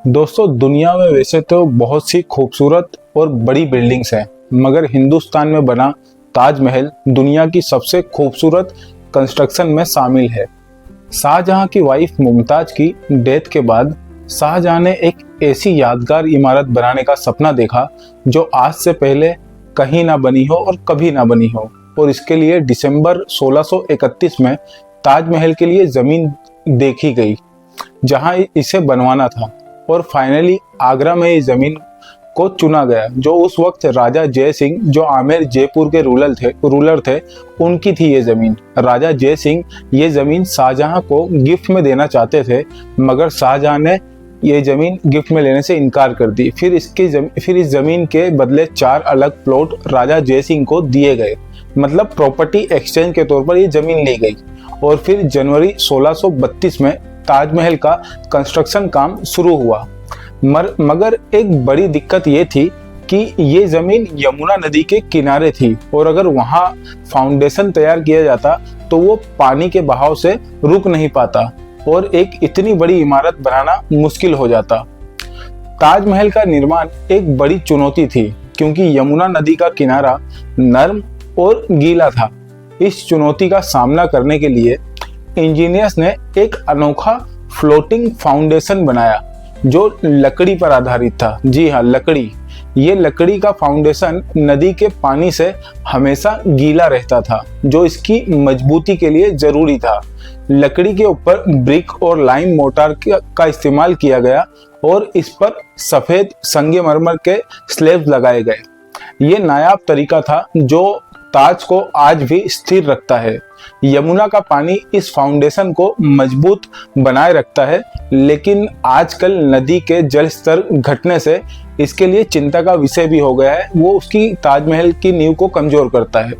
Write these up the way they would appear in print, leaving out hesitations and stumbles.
दोस्तों, दुनिया में वैसे तो बहुत सी खूबसूरत और बड़ी बिल्डिंग्स हैं, मगर हिंदुस्तान में बना ताजमहल दुनिया की सबसे खूबसूरत कंस्ट्रक्शन में शामिल है। शाहजहां की वाइफ मुमताज की डेथ के बाद शाहजहां ने एक ऐसी यादगार इमारत बनाने का सपना देखा जो आज से पहले कहीं ना बनी हो और कभी ना बनी हो, और इसके लिए दिसंबर 1631 में ताजमहल के लिए जमीन देखी गई जहां इसे बनवाना था, और फाइनली आगरा में इस जमीन को चुना गया। जो उस वक्त राजा जय सिंह, जो आमेर जयपुर के रूलर थे, उनकी थी ये जमीन। राजा जय सिंह ये जमीन शाहजहां को गिफ्ट में देना चाहते थे, मगर शाहजहां ने ये जमीन गिफ्ट में लेने से इनकार कर दी। फिर इस जमीन के बदले 4 अलग प्लॉट राजा जय सिंह को दिए गए, मतलब प्रॉपर्टी एक्सचेंज के तौर पर ये जमीन ली गई। और फिर जनवरी 1632 में ताजमहल का कंस्ट्रक्शन काम शुरू हुआ। मगर एक बड़ी दिक्कत ये थी कि ये जमीन यमुना नदी के किनारे थी, और अगर वहां फाउंडेशन तैयार किया जाता तो वो पानी के बहाव से रुक नहीं पाता और एक इतनी बड़ी इमारत बनाना मुश्किल हो जाता। ताजमहल का निर्माण एक बड़ी चुनौती थी, क्योंकि यमुना नदी का किनारा नर्म और गीला था। इस चुनौती का सामना करने के लिए इंजीनियर्स ने एक अनोखा फ्लोटिंग फाउंडेशन बनाया जो लकड़ी पर आधारित था। जी हाँ, लकड़ी। ये लकड़ी का फाउंडेशन नदी के पानी से हमेशा गीला रहता था, जो इसकी मजबूती के लिए जरूरी था। लकड़ी के ऊपर ब्रिक और लाइम मोर्टार का इस्तेमाल किया गया और इस पर सफेद संगमरमर के स्लैब लगाए गए। ये नायाब तरीका था जो ताज को आज भी स्थिर रखता है। यमुना का पानी इस फाउंडेशन को मजबूत बनाए रखता है, लेकिन आजकल नदी के जल स्तर घटने से इसके लिए चिंता का विषय भी हो गया है। वो उसकी ताजमहल की नींव को कमजोर करता है।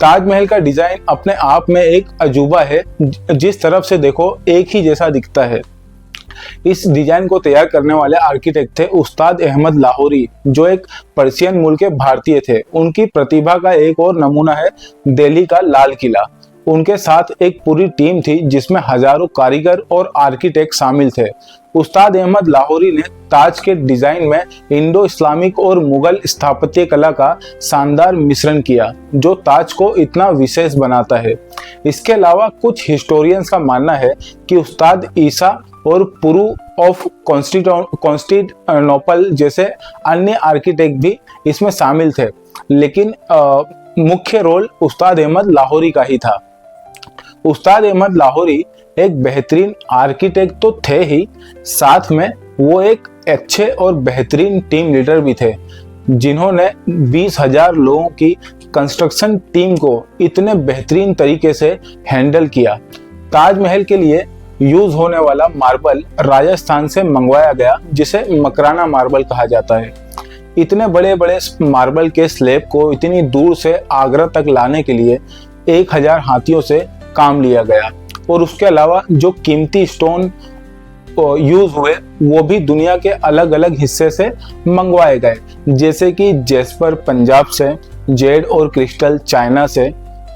ताजमहल का डिजाइन अपने आप में एक अजूबा है, जिस तरफ से देखो एक ही जैसा दिखता है। इस डिजाइन को तैयार करने वाले आर्किटेक्ट थे उस्ताद अहमद लाहौरी, जो एक पर्शियन मूल के भारतीय थे। उनकी प्रतिभा का एक और नमूना है दिल्ली का लाल किला। उनके साथ एक पूरी टीम थी जिसमें हजारों कारीगर और आर्किटेक्ट शामिल थे। उस्ताद अहमद लाहौरी ने ताज के डिजाइन में इंडो इस्लामिक और मुगल स्थापत्य कला का शानदार मिश्रण किया, जो ताज को इतना विशेष बनाता है। इसके अलावा कुछ हिस्टोरियंस का मानना है कि उस्ताद ईसा और पुरू ऑफ कॉन्स्टेंटिनोपल जैसे अन्य आर्किटेक्ट भी इसमें शामिल थे, लेकिन मुख्य रोल उस्ताद अहमद लाहौरी का ही था। उस्ताद अहमद लाहौरी एक बेहतरीन आर्किटेक्ट तो थे ही, साथ में वो एक अच्छे और बेहतरीन टीम लीडर भी थे, जिन्होंने 20,000 लोगों की कंस्ट्रक्शन टीम को इतने बेहतरीन तरीके से हैंडल किया। ताजमहल के लिए यूज होने वाला मार्बल राजस्थान से मंगवाया गया, जिसे मकराना मार्बल कहा जाता है। इतने बड़े बड़े मार्बल के स्लैब को इतनी दूर से आगरा तक लाने के लिए 1000 हाथियों से काम लिया गया, और उसके अलावा जो कीमती स्टोन यूज हुए वो भी दुनिया के अलग अलग हिस्से से मंगवाए गए, जैसे कि जेस्पर पंजाब से, जेड और क्रिस्टल चाइना से,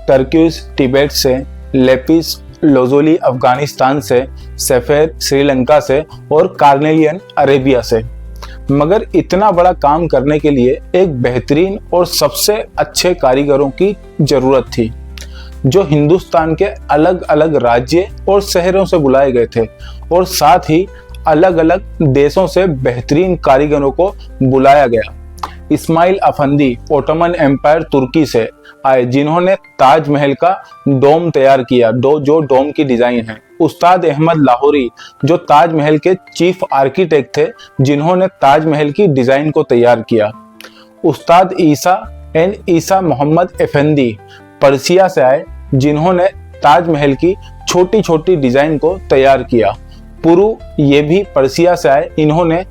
टर्किश तिब्बत से, लेपिस लोजोली अफगानिस्तान से, सफेद श्रीलंका से और कार्नेलियन अरेबिया से। मगर इतना बड़ा काम करने के लिए एक बेहतरीन और सबसे अच्छे कारीगरों की जरूरत थी, जो हिंदुस्तान के अलग अलग राज्य और शहरों से बुलाए गए थे, और साथ ही अलग अलग देशों से बेहतरीन कारीगरों को बुलाया गया। इस्माइल अफंदी ओटोमन एम्पायर तुर्की से आए, जिन्होंने ताजमहल का डोम तैयार किया, जो डोम की डिजाइन है। उस्ताद अहमद लाहौरी, जो ताजमहल के चीफ आर्किटेक्ट थे, जिन्होंने ताजमहल की डिजाइन को तैयार किया। उस्ताद ईसा मोहम्मद अफंदी पर्सिया से आए, जिन्होंने ताजमहल की छोटी छोटी डिजाइन को तैयार किया। पुरु ये भी पर्सिया से आए, इन्होंने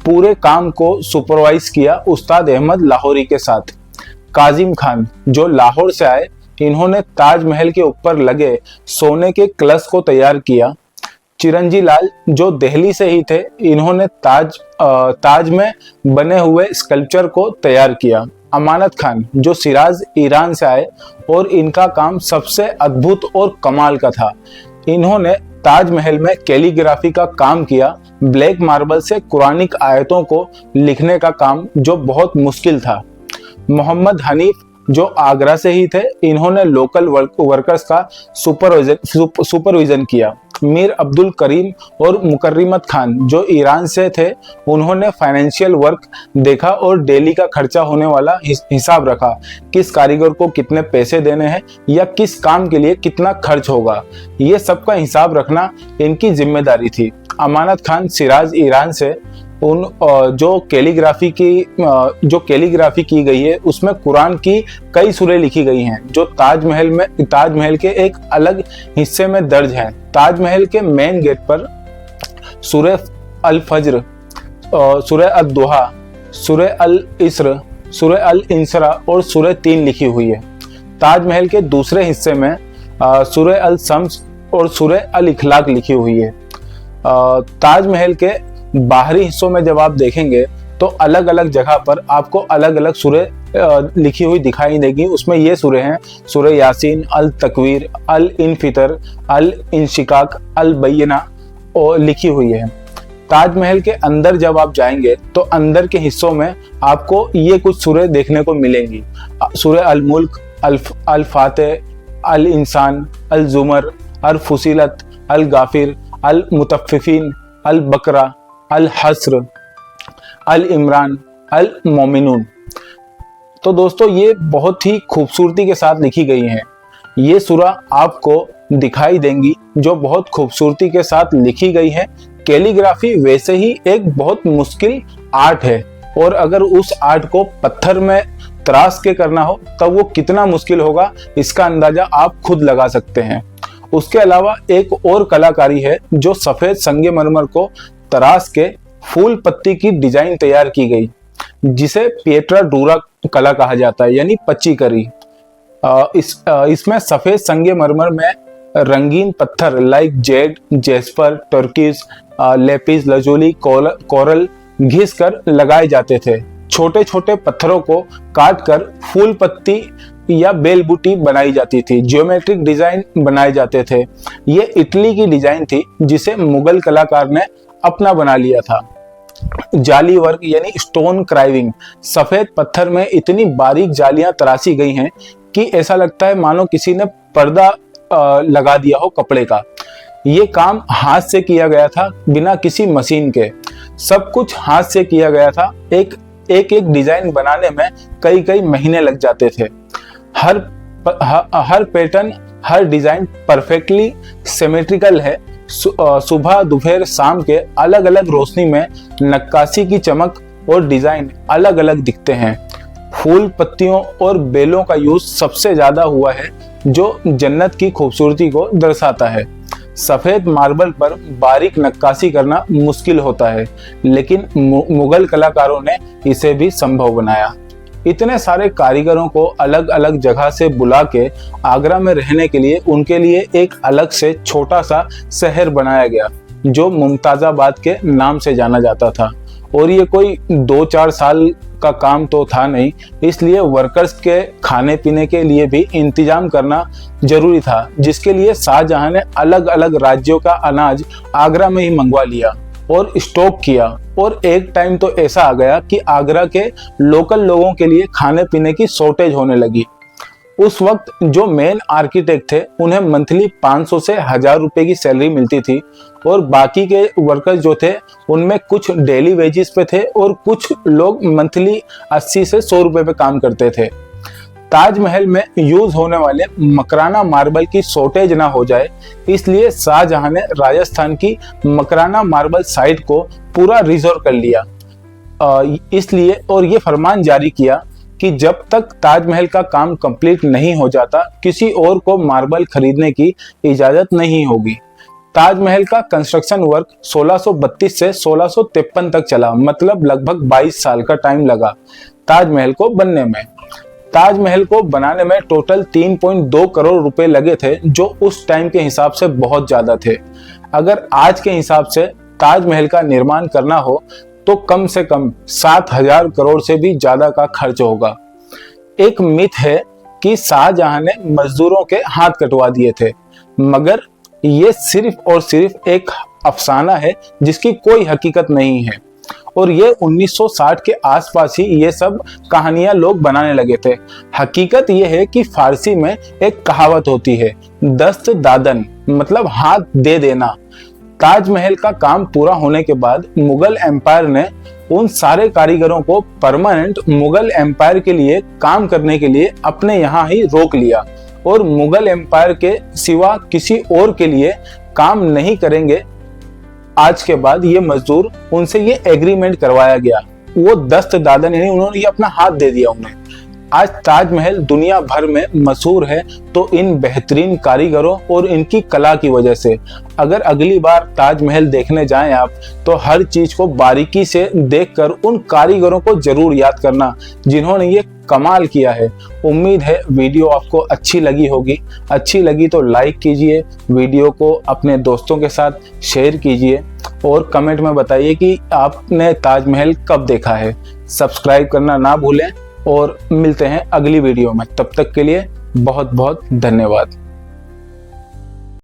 पूरे काम को सुपरवाइज किया उस्ताद अहमद लाहौरी के साथ। काजिम खान, जो लाहौर से आए, इन्होंने ताजमहल के ऊपर लगे सोने के कलश को तैयार किया। चिरंजी लाल, जो दिल्ली से ही थे, इन्होंने ताज में बने हुए स्कल्पचर को तैयार किया। अमानत खान, जो सिराज ईरान से आए, और इनका काम सबसे अद्भुत और कमाल का था। इन्होंने ताजमहल में कैलीग्राफी का काम किया, ब्लैक मार्बल से कुरानिक आयतों को लिखने का काम जो बहुत मुश्किल था। मोहम्मद हनीफ जो आगरा से ही थे, इन्होंने लोकल वर्कर्स का सुपरविजन किया। मीर अब्दुल करीम और मुकर्रिमत खान जो ईरान से थे, उन्होंने फाइनेंशियल वर्क देखा और डेली का खर्चा होने वाला हिसाब रखा, किस कारीगर को कितने पैसे देने हैं या किस काम के लिए कितना खर्च होगा, ये सब का हिसाब रखना इनकी जिम्मेदारी थी। अमानत खान सिराज ईरान से उन जो कैलीग्राफी की गई है उसमें कुरान की कई सूरह लिखी गई हैं जो ताजमहल के एक अलग हिस्से में दर्ज हैं। ताजमहल के मेन गेट पर सूरह अल फज्र, सूरह अल दुहा, सूरह अल इस्र, सूरह अल इंसरा और सूरह 3 लिखी हुई है। ताजमहल के दूसरे हिस्से में सूरह अल शम्स और सूरह अल इखलाक लिखी हुई है। ताजमहल के बाहरी हिस्सों में जब आप देखेंगे तो अलग अलग जगह पर आपको अलग अलग सूरह लिखी हुई दिखाई देगी। उसमें ये सूरह हैं सूरह यासीन, अल तकवीर, अल इनफितर, अल इंशिकाक, अल बैना और लिखी हुई है। ताजमहल के अंदर जब आप जाएंगे तो अंदर के हिस्सों में आपको ये कुछ सूरह देखने को मिलेंगी। सूरह अल मुल्क, अल फातिह, अल इंसान, अल जुमर, अल फुसिलत, अल गाफिर, अल मुतफ्फिफीन, अल बकरा, अल हस्र, अल इमरान, अल मोमिनून। तो दोस्तों ये बहुत ही खूबसूरती के साथ लिखी गई हैं। ये सूरह आपको दिखाई देंगी जो बहुत खूबसूरती के साथ लिखी गई है। कैलीग्राफी वैसे ही एक बहुत मुश्किल आर्ट है और अगर उस आर्ट को पत्थर में तराश के करना हो तब वो कितना मुश्किल होगा इसका अंदाजा आप खुद लगा सकते हैं। उसके अलावा एक और कलाकारी है जो सफेद संगमरमर को तराश के फूल पत्ती की डिजाइन तैयार की गई, जिसे पिएट्रा डूरा कला कहा जाता है, यानी पच्ची करी। इसमें सफेद संगमरमर में रंगीन पत्थर like Z, Jasper, Turkish, lapis lazuli, coral घिस कर लगाए जाते थे। छोटे छोटे पत्थरों को काट कर फूल पत्ती या बेल बूटी बनाई जाती थी। ज्योमेट्रिक डिजाइन बनाए जाते थे। ये इटली की डिजाइन थी जिसे मुगल कलाकार ने अपना बना लिया था। जाली वर्क यानी स्टोन क्राइविंग, सफेद पत्थर में इतनी बारीक जालियां तराशी गई हैं कि ऐसा लगता है मानो किसी ने पर्दा लगा दिया हो कपड़े का। ये काम हाथ से किया गया था बिना किसी मशीन के। सब कुछ हाथ से किया गया था। एक डिजाइन बनाने में कई महीने लग जाते थे। हर पैटर्न, हर डिजाइन परफेक्टली सिमेट्रिकल है। सुबह, दोपहर, शाम के अलग अलग रोशनी में नक्काशी की चमक और डिजाइन अलग अलग दिखते हैं। फूल, पत्तियों और बेलों का यूज सबसे ज्यादा हुआ है जो जन्नत की खूबसूरती को दर्शाता है। सफेद मार्बल पर बारीक नक्काशी करना मुश्किल होता है, लेकिन मुगल कलाकारों ने इसे भी संभव बनाया। इतने सारे कारीगरों को अलग अलग जगह से बुला के आगरा में रहने के लिए उनके लिए एक अलग से छोटा सा शहर बनाया गया जो मुमताजाबाद के नाम से जाना जाता था। और ये कोई 2-4 साल का काम तो था नहीं, इसलिए वर्कर्स के खाने पीने के लिए भी इंतजाम करना जरूरी था, जिसके लिए शाहजहां ने अलग अलग राज्यों का अनाज आगरा में ही मंगवा लिया और स्टॉक किया। और एक टाइम तो ऐसा आ गया कि आगरा के लोकल लोगों के लिए खाने पीने की शॉर्टेज होने लगी। उस वक्त जो मेन आर्किटेक्ट थे उन्हें मंथली 500 से 1000 रुपए की सैलरी मिलती थी और बाकी के वर्कर्स जो थे उनमें कुछ डेली वेजेस पे थे और कुछ लोग मंथली 80 से 100 रुपए पे काम करते थे। ताजमहल में यूज होने वाले मकराना मार्बल की शॉर्टेज ना हो जाए, इसलिए शाहजहां ने राजस्थान की मकराना मार्बल साइट को पूरा रिजर्व कर लिया। इसलिए और ये फरमान जारी किया कि जब तक ताजमहल का काम कंप्लीट नहीं हो जाता किसी और को मार्बल खरीदने की इजाजत नहीं होगी। ताजमहल का कंस्ट्रक्शन वर्क 1632 से 1653 तक चला, मतलब लगभग 22 साल का टाइम लगा ताजमहल को बनने में। ताजमहल को बनाने में टोटल 3.2 करोड़ रुपए लगे थे, जो उस टाइम के हिसाब से बहुत ज्यादा थे। अगर आज के हिसाब से ताजमहल का निर्माण करना हो तो कम से कम 7000 करोड़ से भी ज्यादा का खर्च होगा। एक मिथ है कि शाहजहां ने मजदूरों के हाथ कटवा दिए थे, मगर ये सिर्फ और सिर्फ एक अफसाना है जिसकी कोई हकीकत नहीं है। और ये 1960 के आसपास ही ये सब कहानियां लोग बनाने लगे थे। हकीकत ये है कि फारसी में एक कहावत होती है, दस्त दादन, मतलब हाथ दे देना। ताजमहल का काम पूरा होने के बाद मुगल एम्पायर ने उन सारे कारीगरों को परमानेंट मुगल एम्पायर के लिए काम करने के लिए अपने यहाँ ही रोक लिया और मुगल एम्पायर के सिवा किसी और के लिए काम नहीं करेंगे। आज के बाद ये मजदूर उनसे ये एग्रीमेंट करवाया गया। वो दस्त दादन यानी उन्होंने ये अपना हाथ दे दिया उन्हें। आज ताजमहल दुनिया भर में मशहूर है तो इन बेहतरीन कारीगरों और इनकी कला की वजह से। अगर अगली बार ताजमहल देखने जाएं आप तो हर चीज को बारीकी से देखकर उन कारीगरों को जरूर याद करना जिन्होंने ये कमाल किया है। उम्मीद है वीडियो आपको अच्छी लगी होगी। अच्छी लगी तो लाइक कीजिए, वीडियो को अपने दोस्तों के साथ शेयर कीजिए और कमेंट में बताइए कि आपने ताजमहल कब देखा है। सब्सक्राइब करना ना भूलें और मिलते हैं अगली वीडियो में। तब तक के लिए बहुत बहुत धन्यवाद।